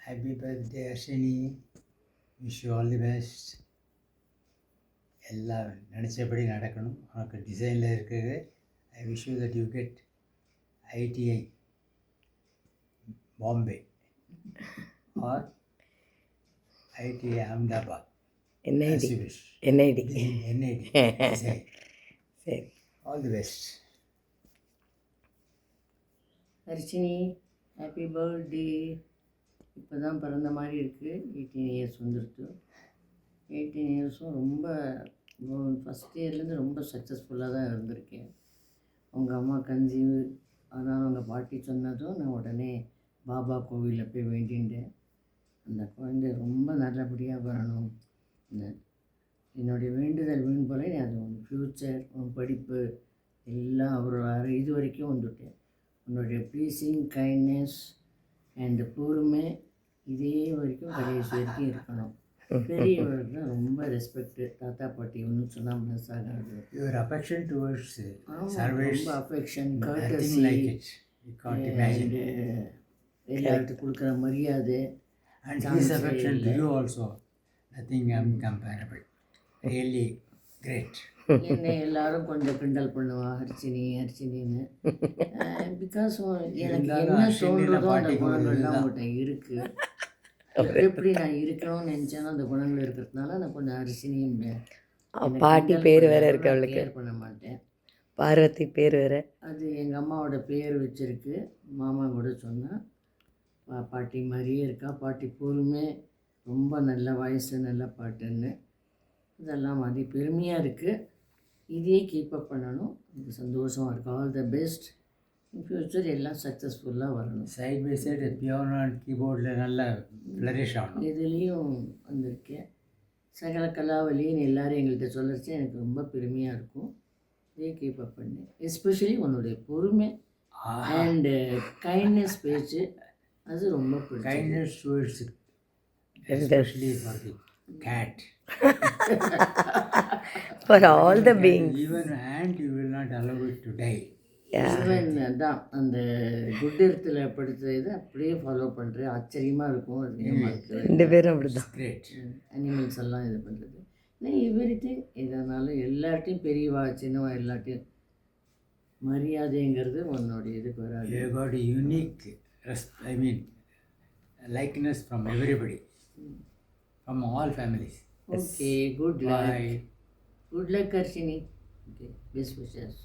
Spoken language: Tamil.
Happy birthday, Ashini. Wish you all the best. எல்லாம் நினச்சபடி நடக்கணும். உனக்கு டிசைனில் இருக்குது. I wish you that you get ITI Bombay or ITI Ahmedabad. NID. NID. சரி, all the best. Harshini, happy birthday. இப்போ தான் பிறந்த மாதிரி இருக்குது. 18 இயர்ஸ் வந்துருக்கு. 18 இயர்ஸும் ரொம்ப ஃபஸ்ட் இயர்லேருந்து ரொம்ப சக்ஸஸ்ஃபுல்லாக தான் இருந்திருக்கேன். உங்கள் அம்மா கன்சீவ் ஆனால் உங்கள் பாட்டி சொன்னதும் நான் உடனே பாபா கோவிலில் போய் வேண்டின்றேன். அந்த குழந்தை ரொம்ப நல்லபடியாக வரணும். என்னுடைய வேண்டுதல் வீண் போல அது உன் ஃப்யூச்சர், உன் படிப்பு எல்லாம் அவரோட இது வரைக்கும் வந்துட்டேன். உன்னுடைய ப்ளீஸிங் கைண்ட்னஸ் அண்ட் பொறுமை இதே வரைக்கும் கடைசி வரைக்கும் இருக்கணும். பெரியவர்களுக்கு ரொம்ப ரெஸ்பெக்ட். தாத்தா பாட்டி ஒன்றும் சொன்னால் மிஸ் ஆகாது. யுவர் அஃபெக்ஷன் டுவர்ட்ஸ் சர்வீஸ், ரொம்ப அஃபெக்ஷன், கர்டசி, எல்லாத்துக்கும் கொடுக்குற மரியாதை. And his affection to you also, nothing incomparable. Really great. என்னை எல்லாரும் கொஞ்சம் கிண்டல் பண்ணுவா ஹர்ஷினின்னு. பிகாஸ் எனக்கு என்ன தோன்றதோ அந்த குணங்கள்லாம் உங்கள்கிட்ட இருக்குது. எப்படி நான் இருக்கணும்னு நினச்சேனோ அந்த குணங்கள் இருக்கிறதுனால நான் கொஞ்சம் ஹர்ஷினியும் பாட்டி பேர் வேற இருக்கு அவளுக்கு. கேர் பண்ண மாட்டேன். பார்வதி பேர் வேற. அது எங்கள் அம்மாவோட பேர் வச்சுருக்கு. மாமா கூட சொன்னால் பாட்டி மாதிரியே இருக்கா. பாட்டி பொறுமை, ரொம்ப நல்ல வயசு, நல்ல பாட்டுன்னு இதெல்லாம் மாதிரி பெருமையாக இருக்குது. இதையே கீப்பப் பண்ணணும். இது சந்தோஷமாக இருக்குது. All the best. In future எல்லாம் சக்ஸஸ்ஃபுல்லாக வரணும். Side by side piano and கீபோர்டில் நல்ல ஃப்ளரிஷ் ஆகணும். இதுலேயும் வந்திருக்கேன். சகல கலாவலின்னு எல்லோரும் எங்கள்கிட்ட சொல்லச்சு எனக்கு ரொம்ப பெருமையாக இருக்கும். இதே கீப்பப் பண்ணு. எஸ்பெஷலி உன்னுடைய பொறுமை அண்டு கைண்ட்னஸ் பேச்சு அது ரொம்ப பிடிக்கும். Kindness towards especially for the cat. For all the beings. Even and you will not allow it to die. Even தான் அந்த குட் இடத்துல படித்த இதை அப்படியே ஃபாலோ பண்ணுறேன். ஆச்சரியமாக இருக்கும். அது 2 பேரும் அப்படிதான். கிரேட். அனிமல்ஸ் எல்லாம் இது பண்ணுறது. நான் எவ்ரிதிங் எதனாலும் எல்லார்ட்டையும் பெரியவா சின்னவா எல்லாட்டையும் மரியாதைங்கிறது உன்னோடைய இதுக்கு வராது. You got a unique, likeness from everybody, from all families. Okay, good luck. Bye. Good luck, Harshini. Okay, best wishes.